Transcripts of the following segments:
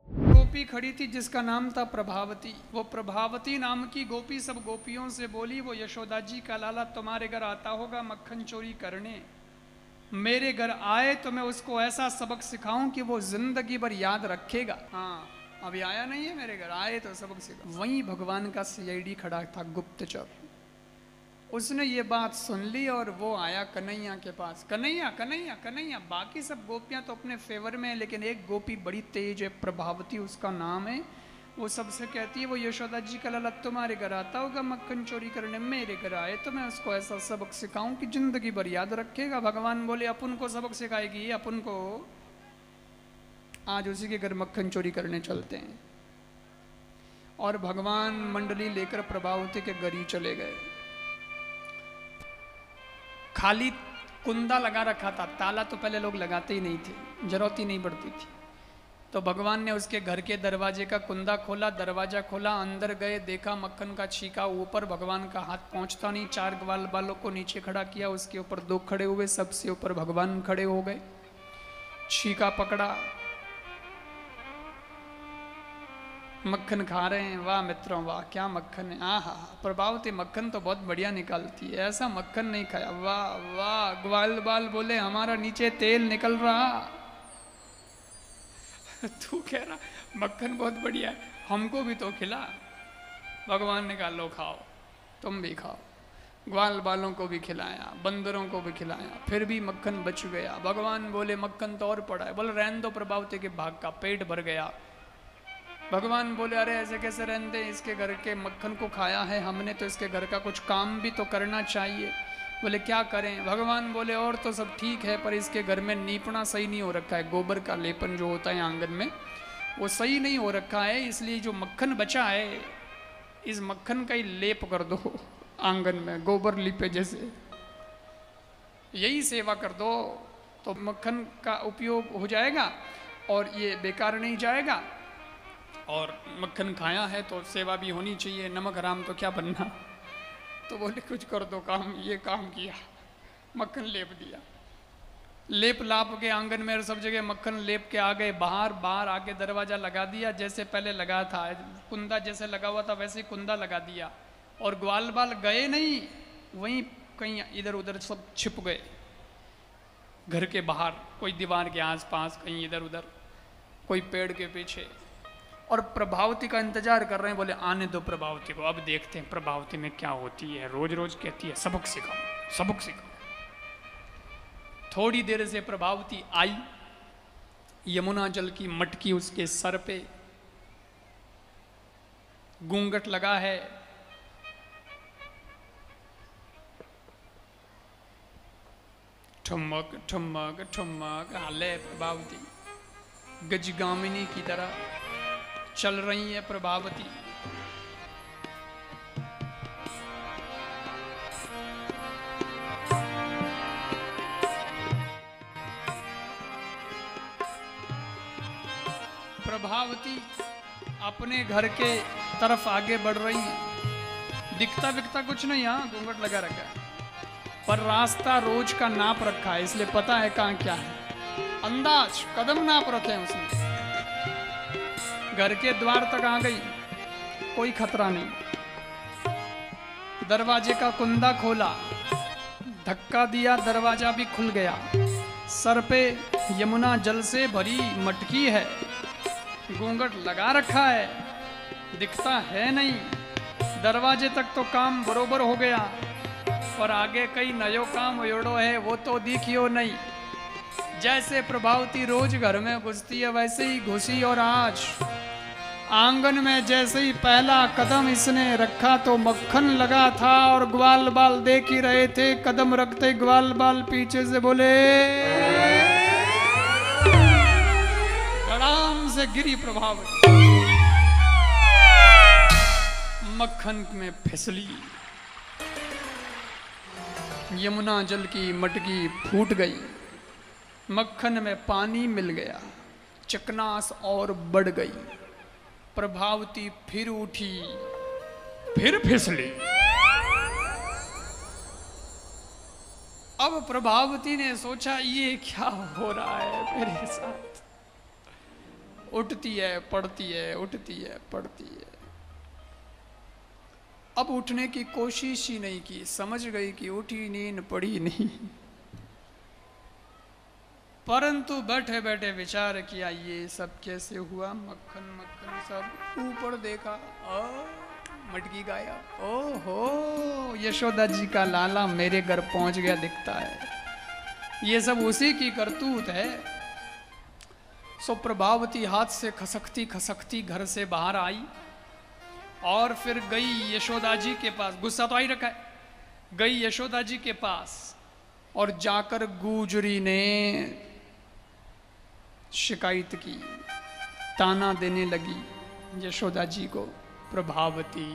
गोपी खड़ी थी जिसका नाम था प्रभावती। वो प्रभावती नाम की गोपी सब गोपियों से बोली, वो यशोदा जी का लाला तुम्हारे घर आता होगा मक्खन चोरी करने, मेरे घर आए तो मैं उसको ऐसा सबक सिखाऊं कि वो जिंदगी भर याद रखेगा। हाँ, अभी आया नहीं है मेरे घर, आए तो सबक सिखा। वहीं भगवान का सीआईडी खड़ा था, गुप्तचर। उसने ये बात सुन ली और वो आया कन्हैया के पास। कन्हैया कन्हैया कन्हैया। बाकी सब गोपियां तो अपने फेवर में है, लेकिन एक गोपी बड़ी तेज है, प्रभावती उसका नाम है। वो सबसे कहती है, वो यशोदा जी का लाला तुम्हारे घर आता होगा मक्खन चोरी करने, मेरे घर आए तो मैं उसको ऐसा सबक सिखाऊं कि जिंदगी भर याद रखेगा। भगवान बोले अपन को सबक सिखाएगी, अपन को। आज उसी के घर मक्खन चोरी करने चलते हैं। और भगवान मंडली लेकर प्रभावती के घर ही चले गए। खाली कुंदा लगा रखा था, ताला तो पहले लोग लगाते ही नहीं थे, जरूरत ही नहीं पड़ती थी। तो भगवान ने उसके घर के दरवाजे का कुंदा खोला, दरवाजा खोला, अंदर गए, देखा मक्खन का छीका ऊपर, भगवान का हाथ पहुंचता नहीं। 4 ग्वाल बालों को नीचे खड़ा किया, उसके ऊपर 2 खड़े हुए, सबसे ऊपर भगवान खड़े हो गए। छीका पकड़ा, मक्खन खा रहे हैं। वाह मित्रों वाह, क्या मक्खन है। आहा, प्रभावती मक्खन तो बहुत बढ़िया निकालती है, ऐसा मक्खन नहीं खाया। वाह वाह। ग्वाल बाल बोले हमारा नीचे तेल निकल रहा। तू कह रहा मक्खन बहुत बढ़िया है, हमको भी तो खिला। भगवान ने कहा लो खाओ, तुम भी खाओ। ग्वाल बालों को भी खिलाया, बंदरों को भी खिलाया, फिर भी मक्खन बच गया। भगवान बोले मक्खन तो और पड़ा है। बोले रहने दो, प्रभावती के भाग का पेट भर गया। भगवान बोले अरे ऐसे कैसे रहने दे, इसके घर के मक्खन को खाया है हमने तो इसके घर का कुछ काम भी तो करना चाहिए। बोले क्या करें। भगवान बोले और तो सब ठीक है, पर इसके घर में नीपना सही नहीं हो रखा है, गोबर का लेपन जो होता है आंगन में वो सही नहीं हो रखा है, इसलिए जो मक्खन बचा है इस मक्खन का ही लेप कर दो आंगन में, गोबर लीपे जैसे, यही सेवा कर दो तो मक्खन का उपयोग हो जाएगा और ये बेकार नहीं जाएगा। और मक्खन खाया है तो सेवा भी होनी चाहिए, नमक हराम तो क्या बनना। तो बोले कुछ कर दो काम। ये काम किया, मक्खन लेप दिया। लेप लाप के आंगन में सब जगह मक्खन लेप के आ गए बाहर। बाहर आके दरवाजा लगा दिया जैसे पहले लगा था, कुंदा जैसे लगा हुआ था वैसे ही कुंदा लगा दिया। और ग्वाल बाल गए नहीं, वहीं कहीं इधर उधर सब छिप गए घर के बाहर, कोई दीवार के आसपास, कहीं इधर उधर, कोई पेड़ के पीछे। और प्रभावती का इंतजार कर रहे हैं। बोले आने दो प्रभावती को, अब देखते हैं प्रभावती में क्या होती है। रोज रोज कहती है सबक सिखाओ सबक सिखाओ। थोड़ी देर से प्रभावती आई, यमुना जल की मटकी उसके सर पे, घूंघट लगा है, ठुमक ठुमक ठुमक हाले प्रभावती, गजगामिनी की तरह चल रही है प्रभावती। प्रभावती अपने घर के तरफ आगे बढ़ रही है। दिखता विखता कुछ नहीं, यहाँ घूंघट लगा रखा है, पर रास्ता रोज का नाप रखा है, इसलिए पता है कहाँ क्या है। अंदाज कदम नाप रखे हैं उसने। घर के द्वार तक आ गई, कोई खतरा नहीं। दरवाजे का कुंदा खोला, धक्का दिया, दरवाजा भी खुल गया। सर पे यमुना जल से भरी मटकी है, घूंघट लगा रखा है, दिखता है नहीं। दरवाजे तक तो काम बरोबर हो गया, और आगे कई नयो काम ओयोड़ो है वो तो दिखियो नहीं। जैसे प्रभावती रोज घर में घुसती है वैसे ही घुसी, और आज आंगन में जैसे ही पहला कदम इसने रखा तो मक्खन लगा था और ग्वाल बाल देख ही रहे थे। कदम रखते ग्वाल बाल पीछे से बोले, धड़ाम से गिरी प्रभावती, मक्खन में फिसली। यमुना जल की मटकी फूट गई, मक्खन में पानी मिल गया, चकनास और बढ़ गई। प्रभावती फिर उठी, फिर फिसली। अब प्रभावती ने सोचा ये क्या हो रहा है मेरे साथ। उठती है पड़ती है, उठती है पड़ती है। अब उठने की कोशिश ही नहीं की, समझ गई कि उठी नींद पड़ी नहीं। परंतु बैठे बैठे विचार किया ये सब कैसे हुआ। मक्खन मक्खन सब ऊपर देखा, मटकी गायब। ओहो, यशोदा जी का लाला मेरे घर पहुंच गया दिखता है। ये सब उसी की करतूत है। सो प्रभावती हाथ से खसकती खसकती घर से बाहर आई और फिर गई यशोदा जी के पास। गुस्सा तो आई रखा है। गई यशोदा जी के पास और जाकर गुजरी ने शिकायत की, ताना देने लगी यशोदा जी को। प्रभावती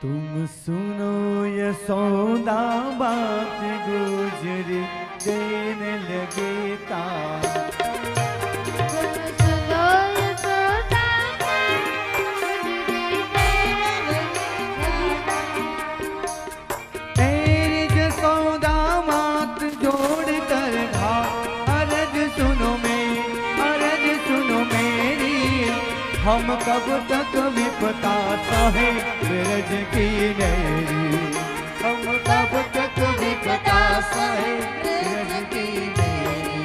तुम सुनो यशोदा बात गुजरी देने लगे ताना। हम कब तक विपता सहे ब्रज की नेरी। हम कब तक विपता सहे ब्रज की नेरी।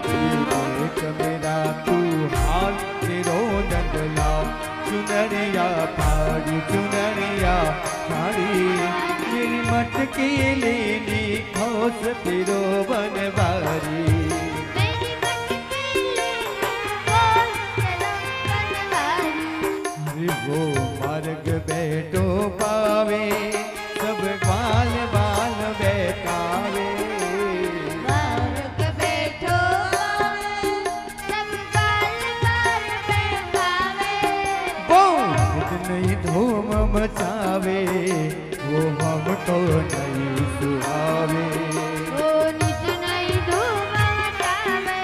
देख मेरा तू हाल तेरो नंदला, चुनरिया फाड़ी चुनरिया फाड़ी। मेरी मटकी लेनी खोस तेरो बनवारी। वो मार्ग बैठो पावे सब बाल बाल बैठावे। मार्ग बैठो पावे सब बाल बाल बैठावे। वो नहीं धूम मचावे वो हमको नहीं सुहावे। वो नित नहीं धूम मचावे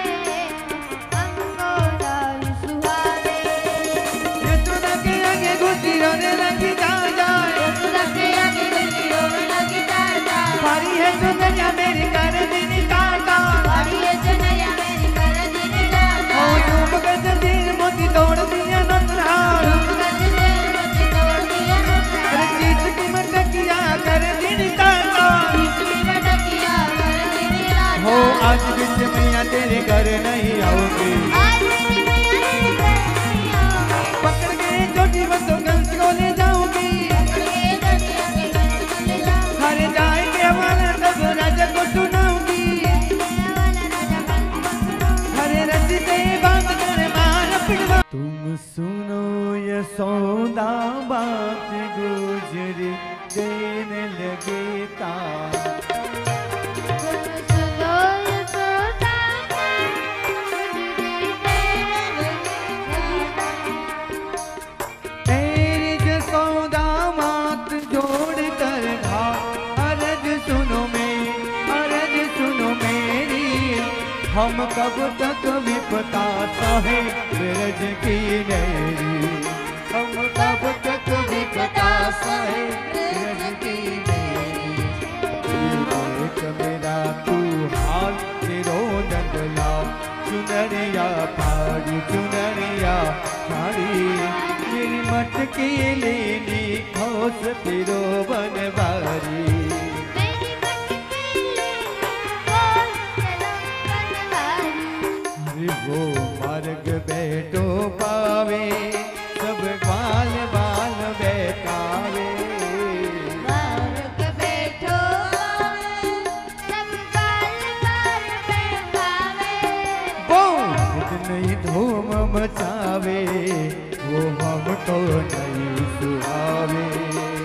हमको नहीं सुहावे। रोने लगी जा जाए, भारी है चुनरिया मेरी कर दिन काटा। ओ झूम कर जंजीर मोती तोड़ दिया नटहार। अरे चीज की मटकिया कर दिन काटा। हो आज बिच मैया तेरे घर नहीं आऊंगी। पकड़ के छोटी बच्चों को ले जाऊंगी। हरे जाएंगे वाला सब राजा को सुनाऊंगी। हरे रस्सी से बांध कर मार पिटवा। तुम सुनो यशोदा बात गुजरी देने लगे ताना। हम कब तक विपता सहे ब्रज की नेरी। हम कब तक विपता सहे ब्रज की नेरी। देख मेरा तू हाल तेरो नंदला, चुनरिया फाड़ी चुनरिया फाड़ी। मेरी मटकी लेनी खोस तेरो बनवारी। वो मार्ग बैठो पावे सब बाल बाल बैठावे। मार्ग बैठो सब बाल बाल बैठावे। वो नहीं धूम मचावे वो हमको नहीं सुहावे।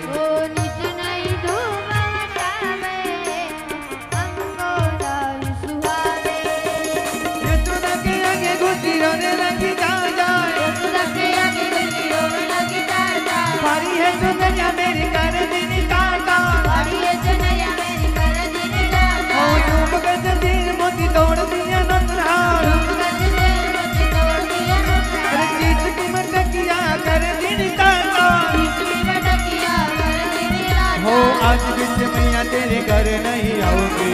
वो नित नहीं धूम मचावे हमको नहीं सुहावे। रोने लगी जा जाए, भारी है चुनरिया मेरी कर दिन काटा। ओ झूम कर जंजीर मोती तोड़ दिया नटहार। अरे चीज की मटकिया कर दिन काटा। हो आज बिच मैया तेरे घर नहीं आऊंगी।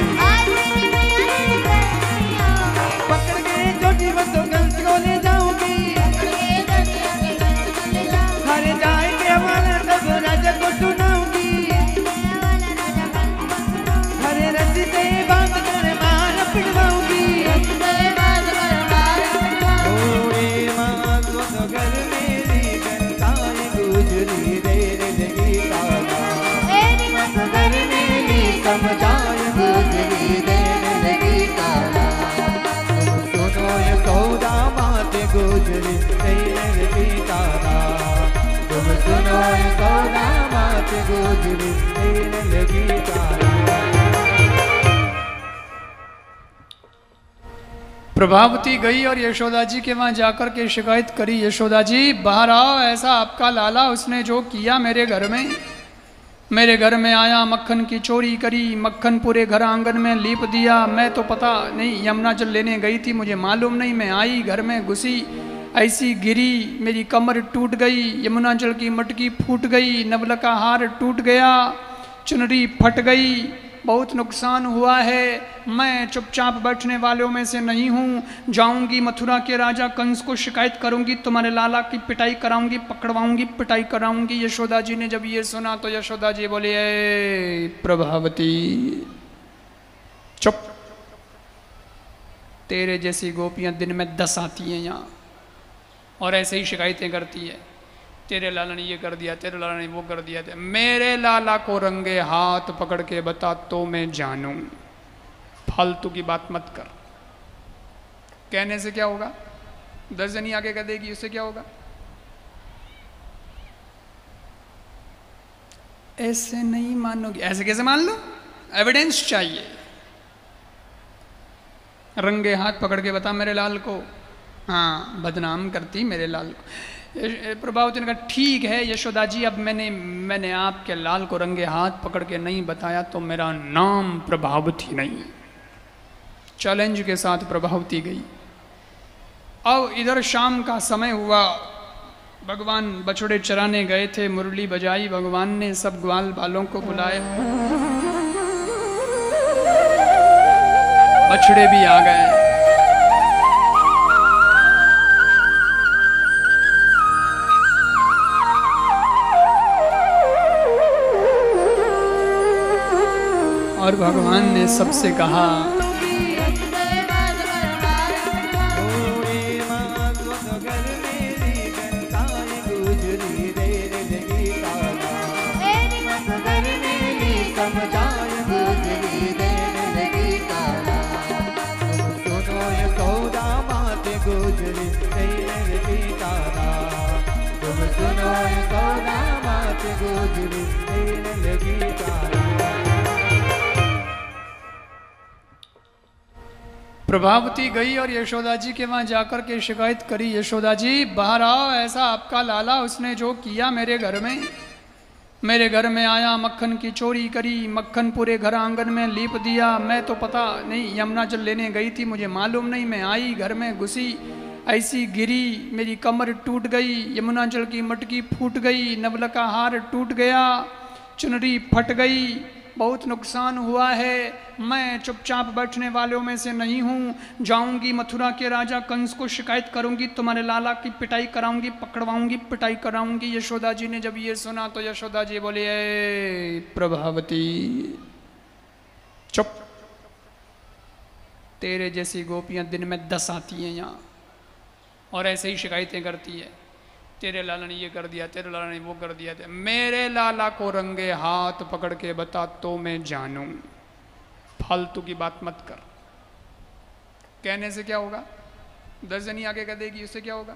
सुनो यशोदा मात गुजरी देने लगी ताला। प्रभावती गई और यशोदा जी के वहां जाकर के शिकायत करी, यशोदा जी बाहर आओ, ऐसा आपका लाला उसने जो किया मेरे घर में, मेरे घर में आया, मक्खन की चोरी करी, मक्खन पूरे घर आंगन में लीप दिया। मैं तो पता नहीं यमुना जल लेने गई थी, मुझे मालूम नहीं, मैं आई घर में घुसी, ऐसी गिरी, मेरी कमर टूट गई, यमुना जल की मटकी फूट गई, नवल का हार टूट गया, चुनरी फट गई, बहुत नुकसान हुआ है। मैं चुपचाप बैठने वालों में से नहीं हूँ, जाऊंगी मथुरा के राजा कंस को शिकायत करूंगी, तुम्हारे लाला की पिटाई कराऊंगी, पकड़वाऊंगी, पिटाई कराऊंगी। यशोदा जी ने जब ये सुना तो यशोदा जी बोली, ए प्रभावती चुप, तेरे जैसी गोपियां दिन में 10 आती हैं यहाँ और ऐसे ही शिकायतें करती है, तेरे लाला ने ये कर दिया, तेरे लाला ने वो कर दिया। मेरे लाला को रंगे हाथ पकड़ के बता तो मैं जानूं, फालतू की बात मत कर। कहने से क्या होगा, 10 जनी आगे कह देगी, उससे क्या होगा? ऐसे नहीं मानोगी, ऐसे कैसे मान लो? एविडेंस चाहिए। रंगे हाथ पकड़ के बता मेरे लाल को, हाँ बदनाम करती मेरे लाल को। प्रभावती ने कहा ठीक है यशोदा जी, अब मैंने आपके लाल को रंगे हाथ पकड़ के नहीं बताया तो मेरा नाम प्रभावती नहीं। चैलेंज के साथ प्रभावती गई। अब इधर शाम का समय हुआ, भगवान बछड़े चराने गए थे, मुरली बजाई भगवान ने, सब ग्वाल बालों को बुलाए, बछड़े भी आ गए। और भगवान ने सबसे कहा, प्रभावती गई और यशोदा जी के वहां जाकर के शिकायत करी, यशोदा जी बाहर आओ, ऐसा आपका लाला उसने जो किया मेरे घर में, मेरे घर में आया, मक्खन की चोरी करी, मक्खन पूरे घर आंगन में लीप दिया। मैं तो पता नहीं यमुना जल लेने गई थी, मुझे मालूम नहीं, मैं आई घर में घुसी, ऐसी गिरी, मेरी कमर टूट गई, यमुना जल की मटकी फूट गई, नवल का हार टूट गया, चुनरी फट गई, बहुत नुकसान हुआ है। मैं चुपचाप बैठने वालों में से नहीं हूँ, जाऊंगी मथुरा के राजा कंस को शिकायत करूंगी, तुम्हारे लाला की पिटाई कराऊंगी, पकड़वाऊंगी, पिटाई कराऊंगी। यशोदा जी ने जब ये सुना तो यशोदा जी बोली, ए प्रभावती चुप, तेरे जैसी गोपियां दिन में 10 आती हैं यहाँ और ऐसे ही शिकायतें करती है, तेरे लाला ने ये कर दिया, तेरे लाला ने वो कर दिया। मेरे लाला को रंगे हाथ पकड़ के बता तो मैं जानूं, फालतू की बात मत कर। कहने से क्या होगा, 10 जनी आगे कह देगी, उससे क्या होगा?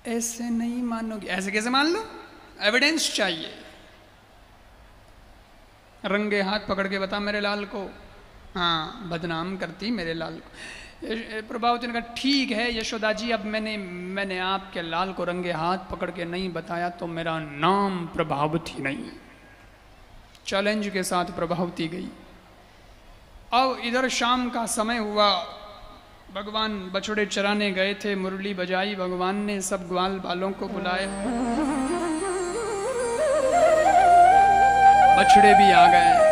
ऐसे नहीं मानोगी, ऐसे कैसे मान लो? एविडेंस चाहिए। रंगे हाथ पकड़ के बता मेरे लाल को, हाँ बदनाम करती मेरे लाल को। प्रभावती ने कहा ठीक है यशोदा जी, अब मैंने आपके लाल को रंगे हाथ पकड़ के नहीं बताया तो मेरा नाम प्रभावती नहीं। चैलेंज के साथ प्रभावती गई। अब इधर शाम का समय हुआ, भगवान बछड़े चराने गए थे, मुरली बजाई भगवान ने, सब ग्वाल बालों को बुलाए, बछड़े भी आ गए।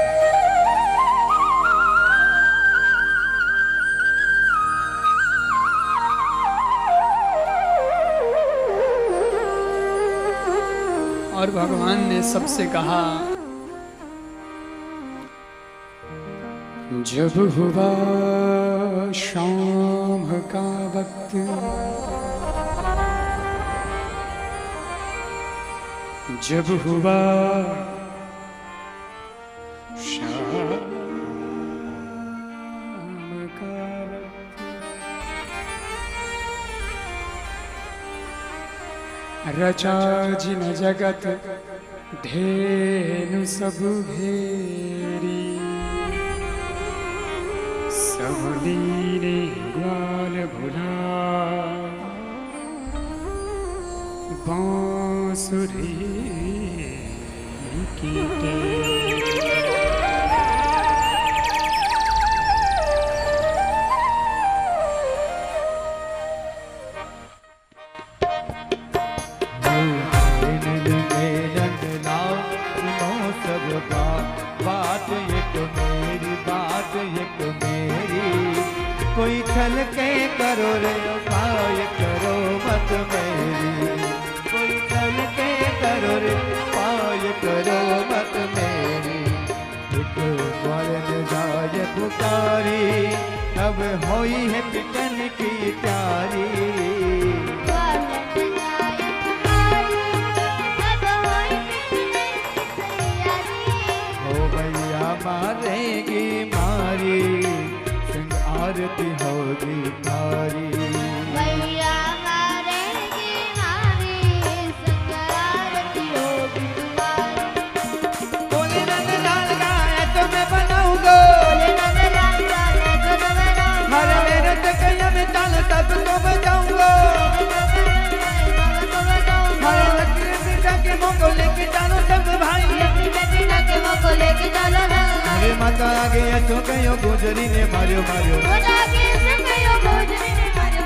और भगवान ने सबसे कहा, जब हुआ शाम का वक्त, जब हुआ शाम का वक्त, रचा जिन जगत धेनु सब घेरी, सब लीने ग्वाल भुला बांसुरी की टेरी। कोई छल के करो रे उपाय करो मत मेरी, कोई छल के करो रे उपाय करो मत मेरी। एक वरन जाय पुकारी, अब होई है पिटन की प्यारी। हो भैया मारेगी मारी, आरती होगी तारी। भैया मारेगी मारी, संग आरती होगी तुम्हारी। बोले नंद लाल गाया तो मैं बनाऊंगा, बोले नंद लाल गाया तो मैं बनाऊंगा। हर मेरे तकैया में ताल सबको बजाऊंगा। हर लकड़ी पिता के मुंह को लेके चलो सब भाई, पिता के मुंह को लेके चलो भाई। अरे माता आ गया तो कहो गुजरी ने मारियो मारियो,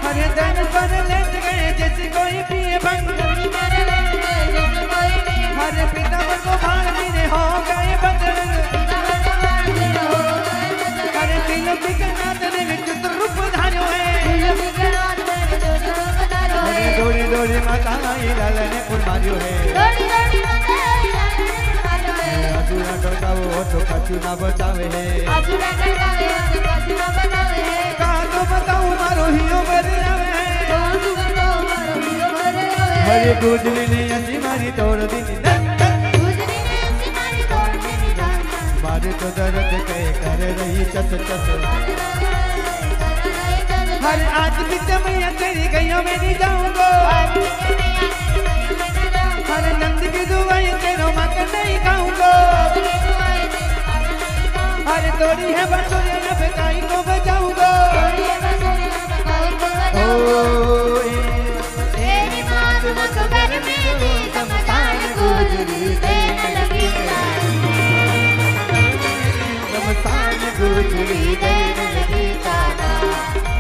हरे दिन पर लेट गए जैसे कोई पिए भंग। हरे पिता को भाग ने हो गए बदल, हरे तीनों की नाथ ने विचित्र रूप धार्यो है। हरे डोरी डोरी माता आई लाल ने पुर मारियो है। अधूरा डोकाओ तो कछु ना बचावे है, कहा तो बताऊं मारो हियो बदलावे है। हरे गुजरी ने ऐसी मारी तोड़ दी मारे तो दर्द के कर रही चस चस। हरे आज भी मैया तेरी गैया में नहीं जाऊंगा, हरे नंद की दुआई तेरो मकर नहीं खाऊंगा। हरे तोड़ी है बसुरिया न बेकाई को बचाऊंगा। तेरी मात मुख पर मेरी समसान गुजरी देने लगी, समसान गुजरी देने लगी ताना।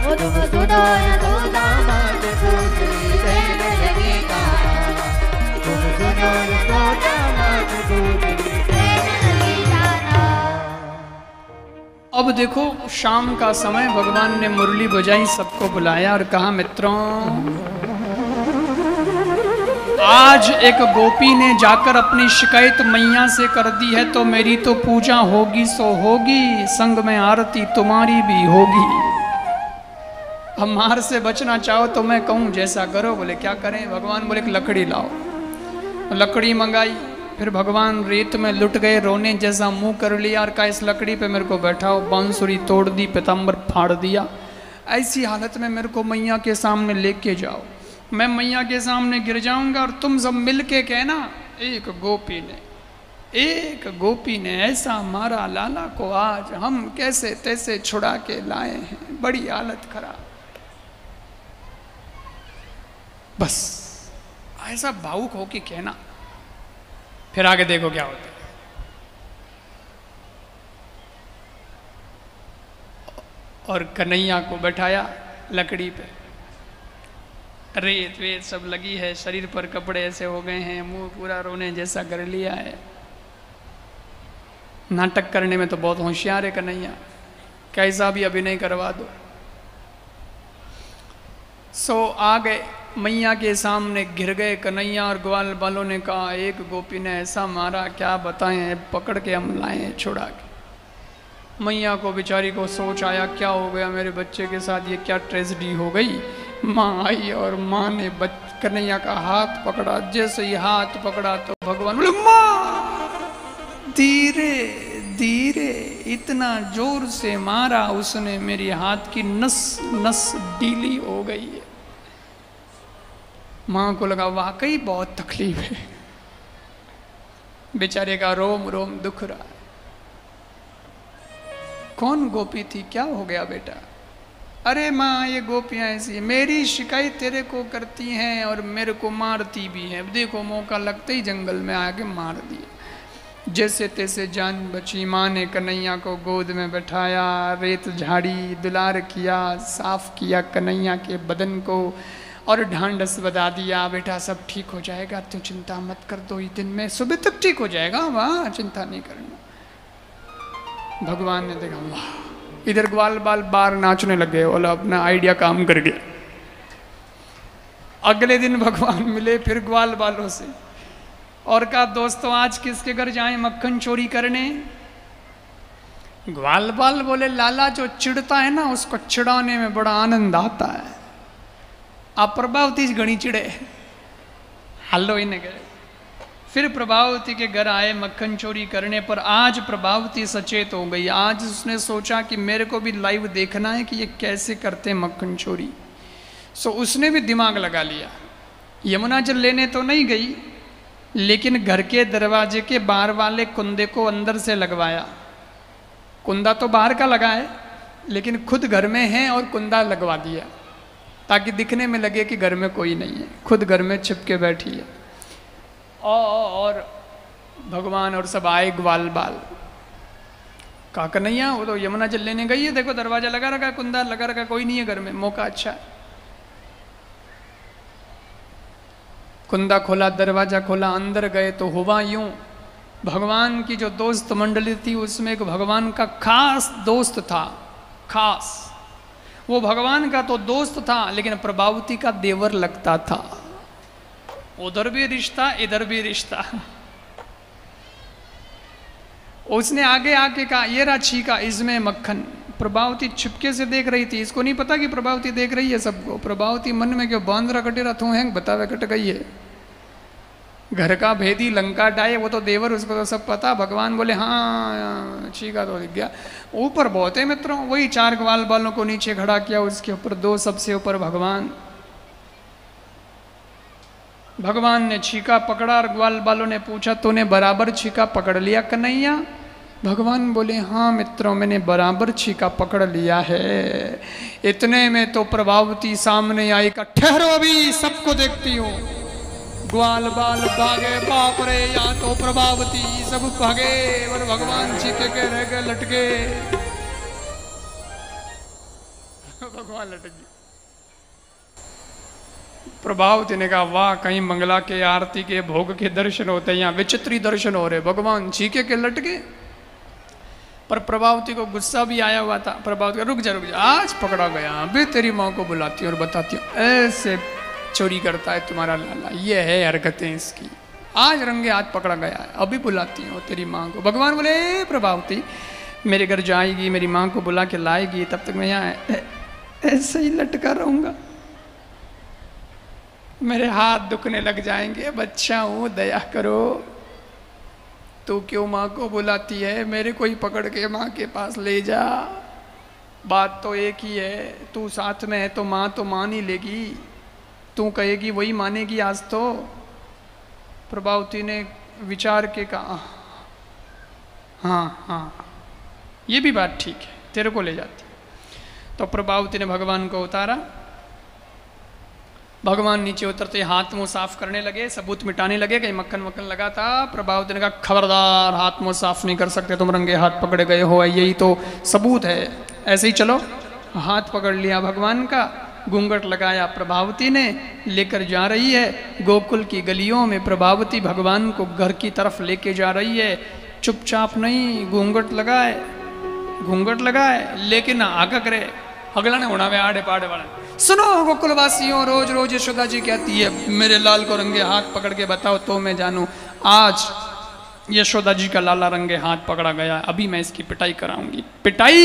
ओ तुम सुनो या तो दामाद गुजरी देने लगी ताना, तुम सुनो या तो दामाद गुजरी देने लगी जाना। अब देखो शाम का समय, भगवान ने मुरली बजाई, सबको बुलाया और कहा मित्रों, आज एक गोपी ने जाकर अपनी शिकायत मैया से कर दी है, तो मेरी तो पूजा होगी सो होगी, संग में आरती तुम्हारी भी होगी। अब मार से बचना चाहो तो मैं कहूँ जैसा करो। बोले क्या करें? भगवान बोले एक लकड़ी लाओ। लकड़ी मंगाई, फिर भगवान रेत में लुट गए, रोने जैसा मुंह कर लिया और कहा इस लकड़ी पे मेरे को बैठाओ। बांसुरी तोड़ दी, पीताम्बर फाड़ दिया। ऐसी हालत में मेरे को मैया के सामने लेके जाओ, मैं मैया के सामने गिर जाऊंगा और तुम सब मिल के कहना एक गोपी ने ऐसा मारा लाला को, आज हम कैसे तैसे छुड़ा के लाए हैं, बड़ी हालत खराब। बस ऐसा भावुक हो कि कहना, फिर आगे देखो क्या होता है। और कन्हैया को बैठाया लकड़ी पे, रेत वेत सब लगी है, शरीर पर कपड़े ऐसे हो गए हैं, मुंह पूरा रोने जैसा कर लिया है। नाटक करने में तो बहुत होशियार है कन्हैया, कैसा भी अभिनय करवा दो। सो आ गए मैया के सामने, गिर गए कन्हैया और ग्वाल बालों ने कहा एक गोपी ने ऐसा मारा, क्या बताएं, पकड़ के हम लाए हैं छुड़ा के। मैया को बेचारी को सोच आया, क्या हो गया मेरे बच्चे के साथ, ये क्या ट्रेजेडी हो गई। माँ आई और माँ ने कन्हैया का हाथ पकड़ा, जैसे ही हाथ पकड़ा तो भगवान बोले माँ, धीरे धीरे, इतना जोर से मारा उसने, मेरी हाथ की नस नस ढीली हो गई है। माँ को लगा वाकई बहुत तकलीफ है, बेचारे का रोम रोम दुख रहा है। कौन गोपी थी, क्या हो गया बेटा? अरे माँ ये गोपियाँ ऐसी, मेरी शिकायत तेरे को करती हैं और मेरे को मारती भी हैं। देखो मौका लगते ही जंगल में आके मार दिया। जैसे तैसे जान बची। माँ ने कन्हैया को गोद में बैठाया, रेत झाड़ी, दुलार किया, साफ किया कन्हैया के बदन को और ढांढस बता दिया, बेटा सब ठीक हो जाएगा, तू चिंता मत कर, 2 ही दिन में सुबह तक ठीक हो जाएगा, वाह चिंता नहीं करना। भगवान ने देखा वाह, इधर ग्वाल बाल बार नाचने लगे, बोला अपना आइडिया काम कर गया। अगले दिन भगवान मिले फिर ग्वाल बालों से और कहा दोस्तों आज किसके घर जाएं मक्खन चोरी करने? ग्वाल बाल बोले लाला जो चिढ़ता है ना उसको चिढ़ाने में बड़ा आनंद आता है। आप प्रभावती घनी चिड़े, हलो इन्हें गए। फिर प्रभावती के घर आए मक्खन चोरी करने पर। आज प्रभावती सचेत हो गई। आज उसने सोचा कि मेरे को भी लाइव देखना है कि ये कैसे करते हैं मक्खन चोरी। सो उसने भी दिमाग लगा लिया। यमुना जल लेने तो नहीं गई, लेकिन घर के दरवाजे के बाहर वाले कुंदे को अंदर से लगवाया। कुंदा तो बाहर का लगा है, लेकिन खुद घर में है और कुंदा लगवा दिया ताकि दिखने में लगे कि घर में कोई नहीं है। खुद घर में छिप के बैठी है। और भगवान और सब आए ग्वाल बाल। कहा कन्हैया वो तो यमुना जल लेने गई है, देखो दरवाजा लगा रखा, कुंदा लगा रखा, कोई नहीं है घर में, मौका अच्छा है। कुंदा खोला, दरवाजा खोला, अंदर गए तो हुआ यूं, भगवान की जो दोस्त मंडली थी उसमें एक भगवान का खास दोस्त था। खास वो भगवान का तो दोस्त था, लेकिन प्रभावती का देवर लगता था। उधर भी रिश्ता इधर भी रिश्ता। उसने आगे आके कहा ये रहा छीका, इसमें मक्खन। प्रभावती छिपके से देख रही थी, इसको नहीं पता कि प्रभावती देख रही है सबको। प्रभावती मन में क्यों बांद्रा कटेरा थू है बतावे कट गई है। घर का भेदी लंका डाये, वो तो देवर, उसको तो सब पता। भगवान बोले हाँ छीका तो दिख गया। ऊपर बहुत है मित्रों, वही 4 ग्वाल बालों को नीचे खड़ा किया, उसके ऊपर 2, सबसे ऊपर भगवान। भगवान ने छीका पकड़ा और ग्वाल बालों ने पूछा तूने बराबर छीका पकड़ लिया कन्हैया? भगवान बोले हाँ मित्रों मैंने बराबर छीका पकड़ लिया है। इतने में तो प्रभावती सामने आई का ठहरो अभी सबको देखती हूँ। ग्वाल बाल भागे, बाप रे यहाँ तो प्रभावती, सब भागे और भगवान छीके के रह गए लटके। भगवान लटक गए। प्रभावती ने कहा वाह कहीं मंगला के आरती के भोग के दर्शन होते हैं, यहाँ विचित्री दर्शन हो रहे, भगवान छीके के लटके। पर प्रभावती को गुस्सा भी आया हुआ था। प्रभावती का रुक जा आज पकड़ा गया, अभी तेरी माँ को बुलाती हूँ और बताती हूँ ऐसे चोरी करता है तुम्हारा लाला, ये है हरकतें इसकी। आज रंगे हाथ पकड़ा गया है, अभी बुलाती हूँ तेरी माँ को। भगवान बोले प्रभावती मेरे घर जाएगी, मेरी माँ को बुला के लाएगी, तब तक मैं यहाँ ऐसे ही लटका रहूँगा, मेरे हाथ दुखने लग जाएंगे। बच्चा हूँ दया करो। तू क्यों माँ को बुलाती है? मेरे को ही पकड़ के माँ के पास ले जा। बात तो एक ही है, तू साथ में है तो माँ मान ही लेगी, तू कहेगी वही मानेगी आज तो। प्रभावती ने विचार के कहा हाँ हाँ ये भी बात ठीक है, तेरे को ले जाती। तो प्रभावती ने भगवान को उतारा। भगवान नीचे उतरते हाथ मुंह साफ करने लगे, सबूत मिटाने लगे, कहीं मक्खन वक्खन लगा था। प्रभावती ने कहा खबरदार, हाथ मुंह साफ नहीं कर सकते, तुम रंगे हाथ पकड़े गए हो, यही तो सबूत है, ऐसे ही चलो। हाथ पकड़ लिया भगवान का, घूंघट लगाया प्रभावती ने, लेकर जा रही है गोकुल की गलियों में। प्रभावती भगवान को घर की तरफ लेके जा रही है, चुपचाप नहीं, घूंघट लगाए लेकिन आगा करे अगला ने उड़ावे आड़े पाड़े वाले। सुनो गोकुलवासियों, रोज रोज यशोदा जी कहती है मेरे लाल को रंगे हाथ पकड़ के बताओ तो मैं जानूं। आज यशोदा जी का लाला रंगे हाथ पकड़ा गया, अभी मैं इसकी पिटाई कराऊंगी,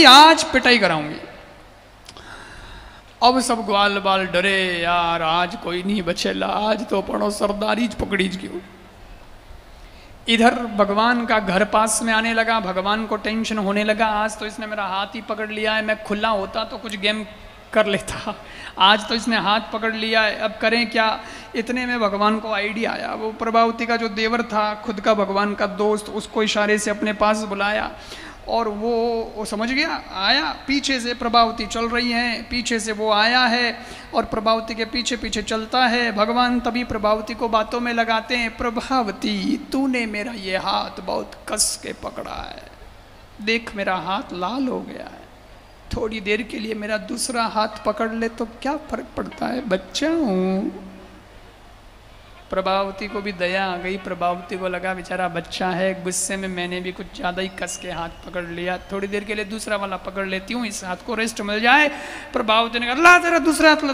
आज पिटाई कराऊंगी। अब सब ग्वाल बाल डरे, यार आज कोई नहीं बचेला, आज तो पड़ो सरदारी पकड़ी क्यों। इधर भगवान का घर पास में आने लगा, भगवान को टेंशन होने लगा, आज तो इसने मेरा हाथ ही पकड़ लिया है, मैं खुला होता तो कुछ गेम कर लेता, आज तो इसने हाथ पकड़ लिया है, अब करें क्या। इतने में भगवान को आइडिया आया। वो प्रभावती का जो देवर था, खुद का भगवान का दोस्त, उसको इशारे से अपने पास बुलाया और वो समझ गया, आया पीछे से, प्रभावती चल रही हैं, पीछे से वो आया है और प्रभावती के पीछे पीछे चलता है। भगवान तभी प्रभावती को बातों में लगाते हैं, प्रभावती तूने मेरा ये हाथ बहुत कस के पकड़ा है, देख मेरा हाथ लाल हो गया है, थोड़ी देर के लिए मेरा दूसरा हाथ पकड़ ले तो क्या फर्क पड़ता है, बच्चा हूँ। प्रभावती को भी दया आ गई, प्रभावती को लगा बेचारा बच्चा है, गुस्से में मैंने भी कुछ ज़्यादा ही कस के हाथ पकड़ लिया, थोड़ी देर के लिए दूसरा वाला पकड़ लेती हूँ, इस हाथ को रेस्ट मिल जाए। प्रभावती ने कहा ला तेरा दूसरा हाथ ला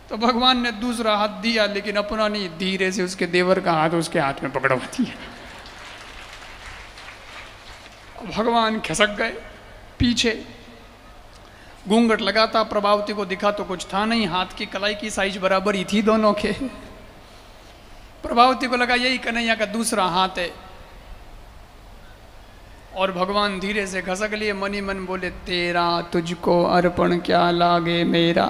तो भगवान ने दूसरा हाथ दिया, लेकिन अपना नहीं, धीरे से उसके देवर का हाथ उसके हाथ में पकड़वा दिया। भगवान खिसक गए पीछे, घूंघट लगा था, प्रभावती को दिखा तो कुछ था नहीं, हाथ की कलाई की साइज बराबर ही थी दोनों के। प्रभावती को लगा यही कन्हैया का दूसरा हाथ है और भगवान धीरे से खसक लिए, मनी मन बोले तेरा तुझको अर्पण क्या लागे मेरा।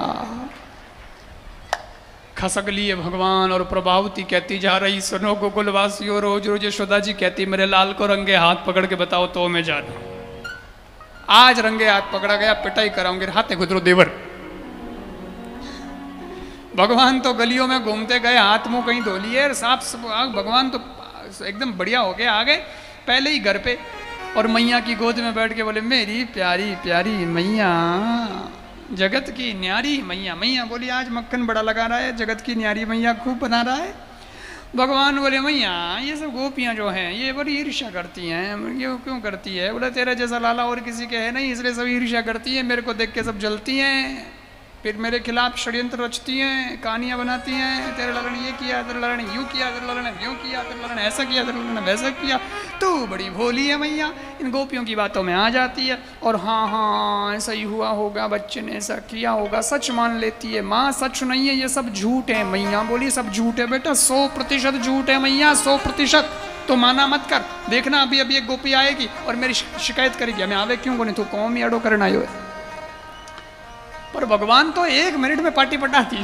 खसक लिए भगवान और प्रभावती कहती जा रही, सुनो गोकुलवासियों, रोज रोज यशोदा जी कहती मेरे लाल को रंगे हाथ पकड़ के बताओ तो मैं जा रहा हूं। आज रंगे हाथ पकड़ा गया, पिटाई कराऊंगे, हाथे खुदरो देवर। भगवान तो गलियों में घूमते गए, हाथ मुंह कहीं धो लिए, साफ भगवान तो एकदम बढ़िया हो गए, आ गए पहले ही घर पे और मैया की गोद में बैठ के बोले मेरी प्यारी प्यारी मैया, जगत की न्यारी मैया। मैया बोली आज मक्खन बड़ा लगा रहा है, जगत की न्यारी मैया खूब बना रहा है। भगवान बोले मैया ये सब गोपियाँ जो हैं ये बड़ी ईर्ष्या करती हैं, ये क्यों करती है। बोले तेरा जैसा लाला और किसी के है नहीं, इसलिए सब ईर्ष्या करती है, मेरे को देख के सब जलती हैं, फिर मेरे खिलाफ षड्यंत्र रचती हैं, कहानियाँ बनाती हैं, तेरे लाला ने ये किया, तेरे लाला ने यूँ किया, तेरे लाला ने यूँ किया, तेरे लाला ने ऐसा किया, तेरे लाला ने वैसा किया। तू बड़ी भोली है मैया, इन गोपियों की बातों में आ जाती है और हाँ हाँ ऐसा ही हुआ होगा, बच्चे ने ऐसा किया होगा, सच मान लेती है। माँ सच नहीं है, ये सब झूठ है। मैया बोली सब झूठ है बेटा, 100% झूठ है मैया, 100%। तो माना मत कर, देखना अभी अभी एक गोपी आएगी और मेरी शिकायत करेगी, हमें आवे क्यों को नहीं, तू कौन अड़ो करना आयो है। पर भगवान तो 1 मिनट में पार्टी पटाती,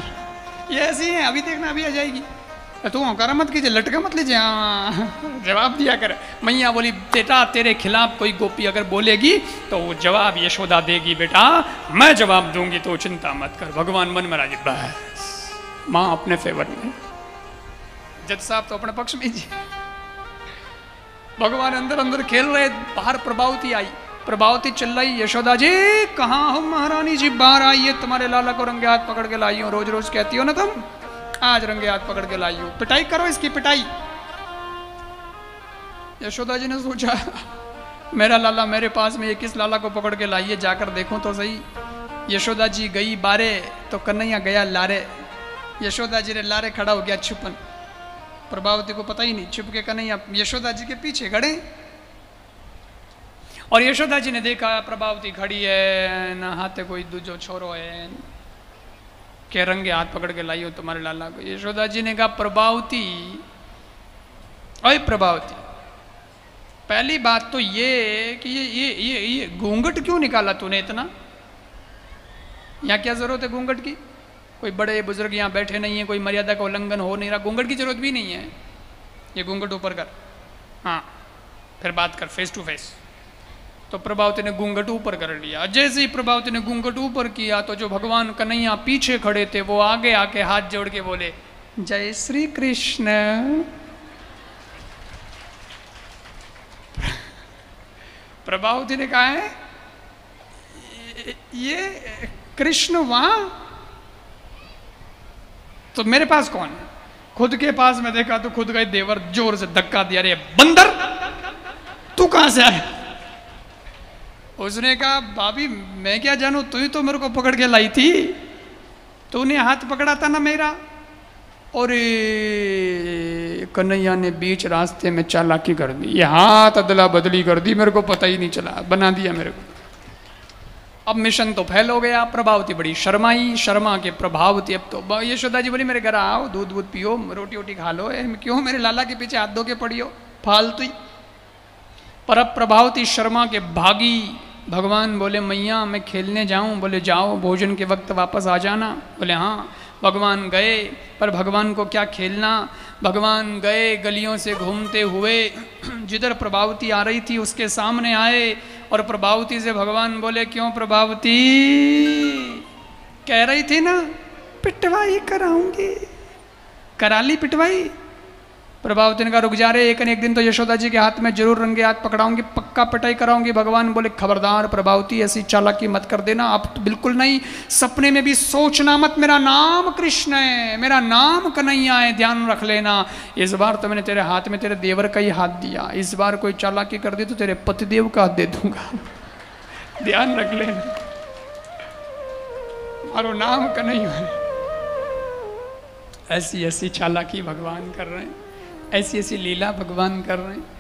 ये ऐसी है, अभी देखना अभी आ जाएगी, तू हंकारा मत कीजिए, लटका मत लीजिए, हाँ जवाब दिया कर। मैया बोली बेटा तेरे खिलाफ कोई गोपी अगर बोलेगी तो वो जवाब यशोदा देगी, बेटा मैं जवाब दूंगी, तो चिंता मत कर। भगवान मन में राजी, बस माँ अपने फेवर में, जज साहब तो अपने पक्ष में जी। भगवान अंदर अंदर खेल रहे, बाहर प्रभावती आई, प्रभावती चिल्ल रही यशोदा जी कहाँ हो महारानी जी, बाहर आइए, तुम्हारे लाला को रंगे हाथ पकड़ के लाई हूँ, रोज रोज कहती हो ना तुम, आज रंगे हाथ पकड़ के लाई हूँ, पिटाई करो इसकी पिटाई। यशोदा जी ने सोचा मेरा लाला मेरे पास में, ये किस लाला को पकड़ के लाइए, जाकर देखो तो सही। यशोदा जी गई बारे तो कन्हैया गया लारे, यशोदा जी ने लारे खड़ा हो गया छुपन, प्रभावती को पता ही नहीं, छुप के कन्हैया यशोदा जी के पीछे खड़े और यशोदा जी ने देखा प्रभावती खड़ी है, नहाते कोई दूजो छोरो है, के रंगे हाथ पकड़ के लाई हो तुम्हारे लाला को। यशोदा जी ने कहा प्रभावती, अरे प्रभावती पहली बात तो ये कि ये घूंघट क्यों निकाला तूने इतना, यहाँ क्या जरूरत है घूंघट की, कोई बड़े बुजुर्ग यहाँ बैठे नहीं है, कोई मर्यादा का उल्लंघन हो नहीं रहा, घूंघट की जरूरत भी नहीं है, ये घूंघट ऊपर कर, हाँ फिर बात कर फेस टू फेस। तो प्रभावती ने घूंघट ऊपर कर लिया, जैसे ही प्रभावती ने घूंघट ऊपर किया तो जो भगवान कन्हैया पीछे खड़े थे वो आगे आके हाथ जोड़ के बोले जय श्री कृष्ण। प्रभावती ने कहा है ये कृष्ण वहां, तो मेरे पास कौन है, खुद के पास में देखा तो खुद का देवर जोर से धक्का दिया, रे बंदर तू कहां से आया। उसने कहा भाभी मैं क्या जानू, तू ही तो मेरे को पकड़ के लाई थी, तूने हाथ पकड़ा था ना मेरा। और कन्हैया ने बीच रास्ते में चालाकी कर दी, ये हाथ अदला बदली कर दी, मेरे को पता ही नहीं चला, बना दिया मेरे को। अब मिशन तो फैल हो गया, प्रभावती बड़ी शर्माई, शर्मा के प्रभावती अब तो यशोदा जी बोली मेरे घर आओ, दूध वूध पियो, रोटी वोटी खा लो, क्यों मेरे लाला के पीछे हाथ धो के पड़ी हो फालतू ही। पर अब प्रभावती शर्मा के भागी, भगवान बोले मैया मैं खेलने जाऊं? बोले जाओ, भोजन के वक्त वापस आ जाना। बोले हाँ। भगवान गए, पर भगवान को क्या खेलना। भगवान गए गलियों से घूमते हुए, जिधर प्रभावती आ रही थी उसके सामने आए, और प्रभावती से भगवान बोले क्यों प्रभावती, कह रही थी ना पिटवाई कराऊंगी, करा ली पिटवाई। प्रभावती ने कहा रुक जा रहे, एक न एक दिन तो यशोदा जी के हाथ में जरूर रंगे हाथ पकड़ाऊंगी, पक्का पिटाई कराऊंगी। भगवान बोले खबरदार प्रभावती, ऐसी चालाकी मत कर देना। आप तो बिल्कुल नहीं, सपने में भी सोचना मत, मेरा नाम कृष्ण है, मेरा नाम कन्हैया है, ध्यान रख लेना। इस बार तो मैंने तेरे हाथ में तेरे देवर का ही हाथ दिया, इस बार कोई चालाकी कर दी तो तेरे पतिदेव का हाथ दे दूंगा, ध्यान रख लेना, मारो नाम कन्हैया है। ऐसी ऐसी चालाकी भगवान कर रहे हैं, ऐसी ऐसी लीला भगवान कर रहे हैं।